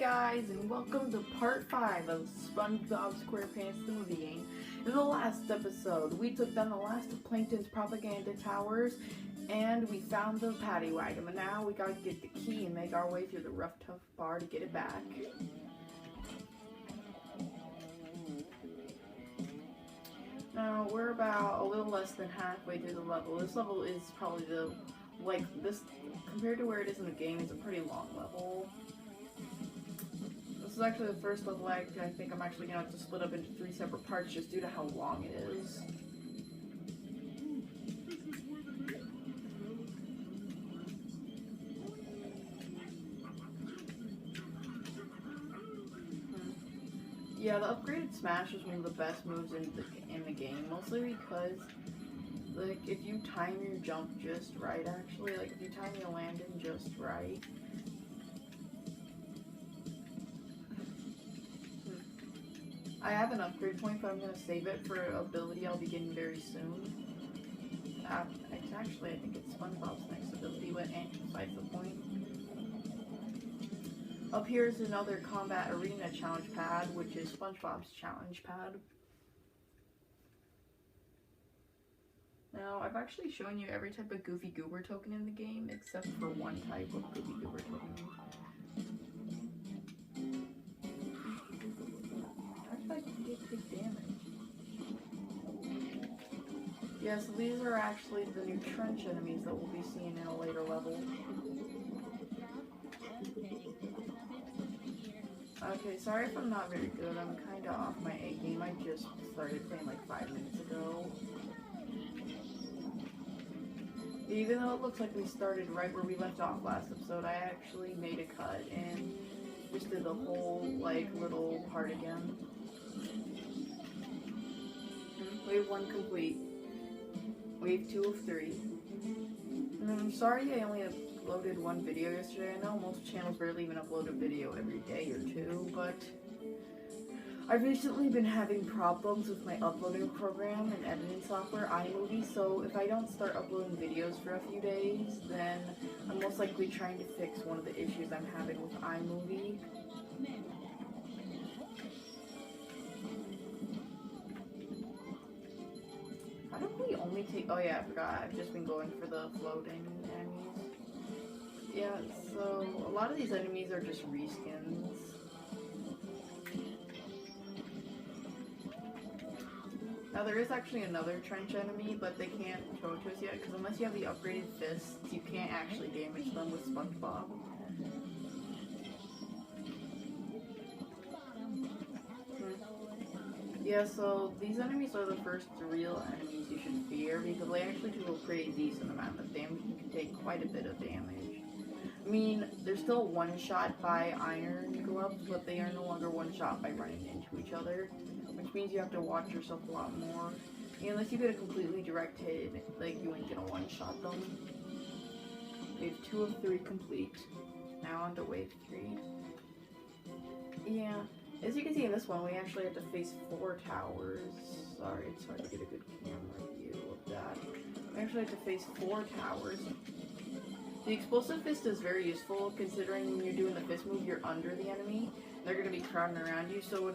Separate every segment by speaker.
Speaker 1: guys, and welcome to part 5 of SpongeBob SquarePants the movie game. In the last episode, we took down the last of Plankton's propaganda towers, and we found the paddy wagon, but now we gotta get the key and make our way through the rough, tough bar to get it back. Now, we're about a little less than halfway through the level. This level is probably compared to where it is in the game, it's a pretty long level. This is actually the first level I think I'm actually going to have to split up into 3 separate parts just due to how long it is. Yeah, the upgraded smash is one of the best moves in the game, mostly because, like, if you time your jump just right, actually, like, if you time your landing just right, I have an upgrade point, but I'm going to save it for an ability I'll be getting very soon. I think it's SpongeBob's next ability, but besides the point. Up here is another combat arena challenge pad, which is SpongeBob's challenge pad. Now, I've actually shown you every type of Goofy Goober token in the game, except for one type of Goofy Goober token. I take damage. Yeah, so these are actually the new trench enemies that we'll be seeing in a later level. Okay, sorry if I'm not very good. I'm kinda off my A game. I just started playing like 5 minutes ago. Even though it looks like we started right where we left off last episode, I actually made a cut and just did the whole, like, little part again. Wave 1 complete. Wave 2 of 3. I'm sorry I only uploaded 1 video yesterday. I know most channels barely even upload a video every day or 2, but I've recently been having problems with my uploading program and editing software, iMovie, so if I don't start uploading videos for a few days, then I'm most likely trying to fix one of the issues I'm having with iMovie. How do we only take... Oh yeah, I forgot. I've just been going for the floating enemies. Yeah, so a lot of these enemies are just reskins. Now there is actually another trench enemy, but they can't show it to us yet, because unless you have the upgraded fists, you can't actually damage them with SpongeBob. Yeah, so these enemies are the first real enemies you should fear, because they actually do a pretty decent amount of damage. You can take quite a bit of damage. I mean, they're still one-shot by iron gloves, but they are no longer one-shot by running into each other, which means you have to watch yourself a lot more. And unless you get a completely direct hit, like, you ain't gonna one-shot them. Wave 2 of 3 complete. Now on to wave 3. Yeah. As you can see in this one, we actually have to face 4 towers. Sorry, it's hard to get a good camera view of that. We actually have to face 4 towers. The explosive fist is very useful, considering when you're doing the fist move, you're under the enemy. They're going to be crowding around you, so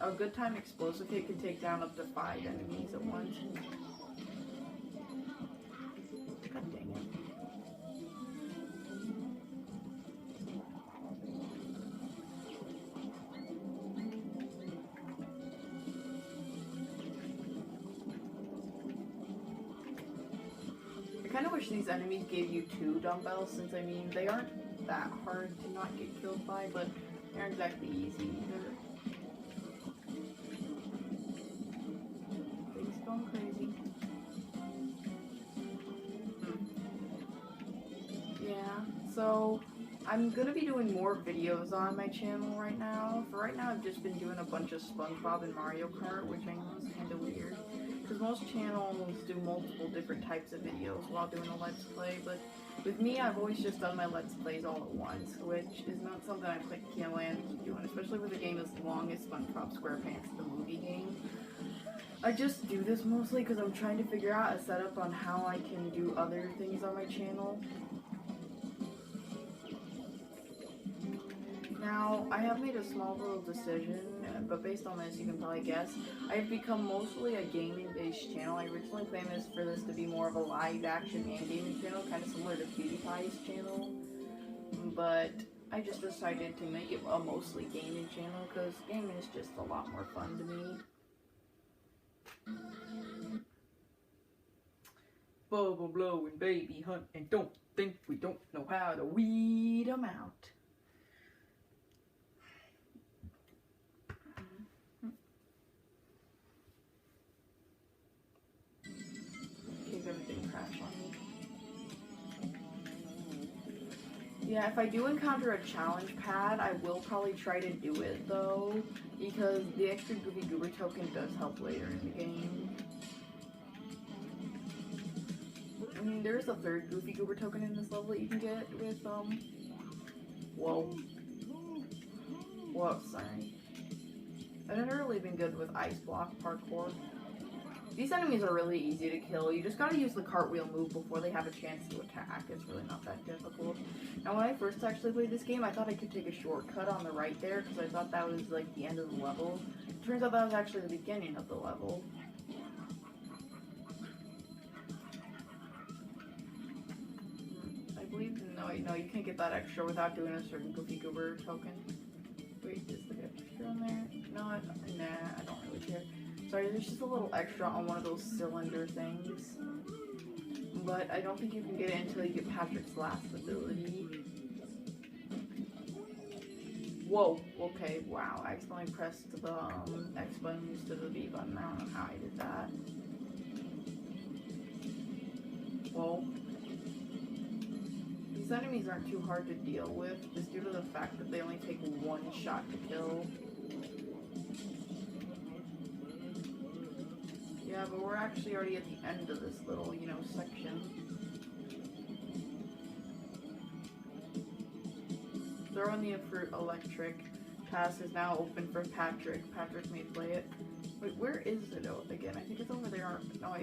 Speaker 1: a good time explosive hit can take down up to 5 enemies at once. God dang it. I kind of wish these enemies gave you 2 dumbbells, since, I mean, they aren't that hard to not get killed by, but they aren't exactly easy either. Things going crazy. Yeah, so I'm going to be doing more videos on my channel right now. For right now, I've just been doing a bunch of SpongeBob and Mario Kart, which I know is kind of weird. Because most channels do multiple different types of videos while doing a Let's Play, but with me, I've always just done my Let's Plays all at once, which is not something I plan to keep doing, especially with a game as long as SpongeBob SquarePants, the movie game. I just do this mostly because I'm trying to figure out a setup on how I can do other things on my channel. Now, I have made a small little decision, but based on this, you can probably guess. I've become mostly a gaming-based channel. I originally planned for this to be more of a live-action and gaming channel, kind of similar to PewDiePie's channel. But I just decided to make it a mostly gaming channel, because gaming is just a lot more fun to me. Bubble blow and baby hunt, and don't think we don't know how to weed them out. Everything crash on me. Yeah, if I do encounter a challenge pad, I will probably try to do it though, because the extra Goofy Goober token does help later in the game. I mean, there's a third Goofy Goober token in this level that you can get with, whoa. Whoa, sorry. I've never really been good with ice block parkour. These enemies are really easy to kill. You just gotta use the cartwheel move before they have a chance to attack. It's really not that difficult. Now, when I first actually played this game, I thought I could take a shortcut on the right there, because I thought that was, like, the end of the level. Turns out that was actually the beginning of the level. I believe, no, you can't get that extra without doing a certain Goofy Goober token. Wait, is there extra on there? No, nah, I don't really care. Sorry, there's just a little extra on one of those cylinder things. But I don't think you can get it until you get Patrick's last ability. Whoa, okay, wow. I accidentally pressed the X button instead of the B button. I don't know how I did that. Whoa. These enemies aren't too hard to deal with, just due to the fact that they only take one shot to kill. Yeah, but we're actually already at the end of this little, section. Throwing the fruit electric pass is now open for Patrick. Patrick may play it. Wait, where is it again? I think it's over there. No,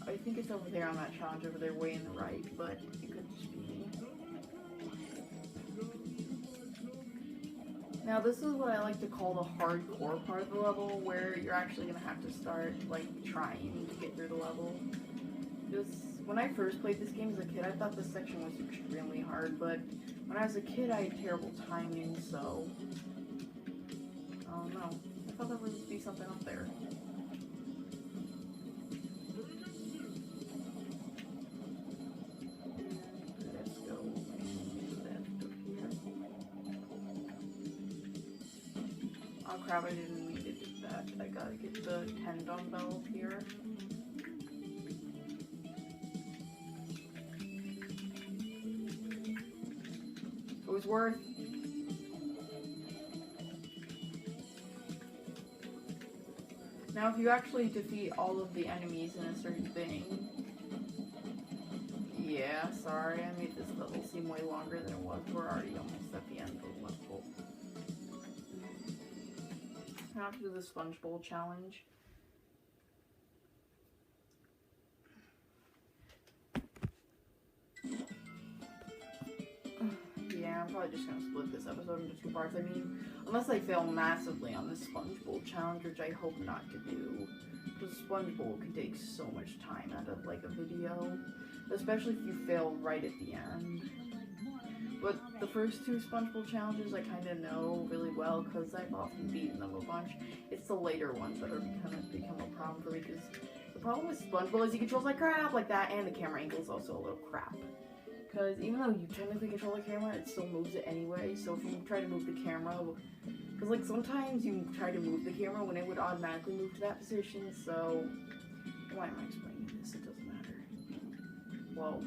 Speaker 1: I think it's over there on that challenge over there, way in the right, but it could just be me. Now, this is what I like to call the hardcore part of the level, where you're actually going to have to start, like, trying to get through the level. Because when I first played this game as a kid, I thought this section was extremely hard, but when I was a kid, I had terrible timing, so I don't know. I thought there would be something up there. Let's go left of here. Oh crap, I didn't mean to do that. I gotta get the 10 dumbbells here. It was worth. Now, if you actually defeat all of the enemies in a certain thing, yeah, sorry, I made this level seem way longer than it was. We're already almost at the end of the level. I have to do the Sponge Bowl challenge. Yeah, I'm probably just gonna split this episode into 2 parts. I mean, unless I fail massively on this Sponge Bowl challenge, which I hope not to do. Because Sponge Bowl can take so much time out of, like, a video. Especially if you fail right at the end. But the first 2 Sponge Bowl challenges I kind of know really well, because I've often beaten them a bunch. It's the later ones that are kind of become a problem for me, because the problem with Sponge Bowl is he controls like crap like that, and the camera angle is also a little crap. Because even though you technically control the camera, it still moves it anyway. So if you try to move the camera, because like sometimes you try to move the camera when it would automatically move to that position. So why am I explaining this? It doesn't matter. Whoa.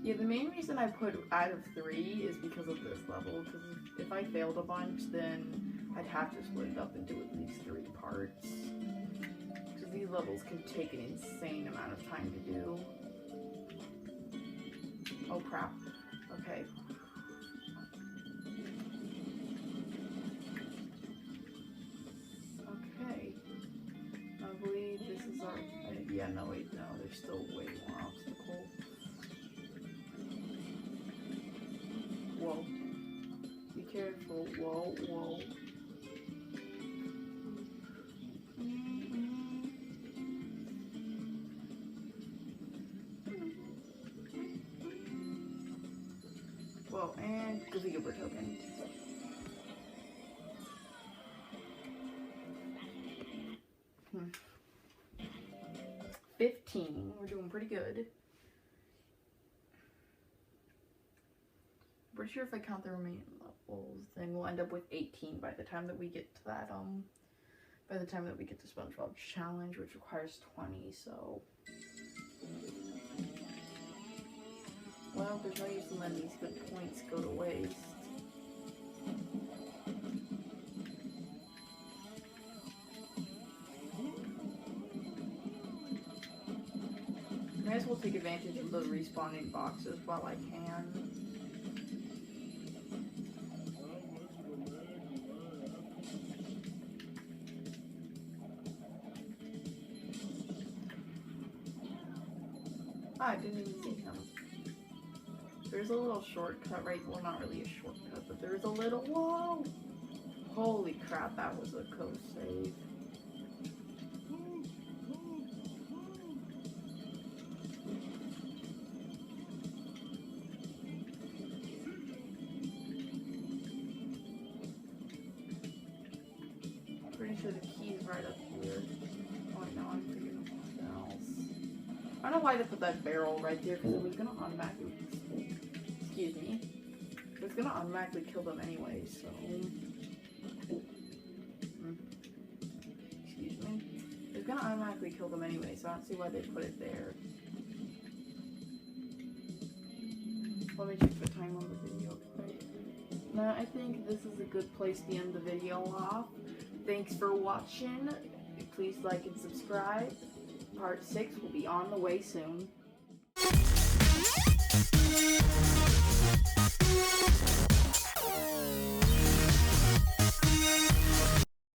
Speaker 1: Yeah, the main reason I put out of 3 is because of this level. Because if I failed a bunch, then I'd have to split it up and do at least 3 parts. Because these levels can take an insane amount of time to do. Oh crap. Okay. Okay. I believe this is our... yeah, no, wait, no, there's still way more obstacles. Whoa. Whoa, whoa, whoa. Whoa, and Goofy Goober token. Hmm. 15. We're doing pretty good. Pretty sure if I count the remaining levels, then we'll end up with 18 by the time that we get to that, by the time that we get to SpongeBob Challenge, which requires 20, so. Well, there's no use in letting these good points go to waste. May as well take advantage of the respawning boxes while I can. I didn't even see him. There's a little shortcut, right? Well, not really a shortcut, but there's a little. Whoa! Holy crap, that was a coast save. Pretty sure the key's right up here. Oh no, I'm thinking of something else. I don't know why they put that barrel right there, because it was gonna automatically. Excuse me. It was gonna automatically kill them anyway, so. Excuse me. It was gonna automatically kill them anyway, so I don't see why they put it there. Let me check the time on the video. Now, I think this is a good place to end the video off. Thanks for watching. Please like and subscribe. Part 6 will be on the way soon.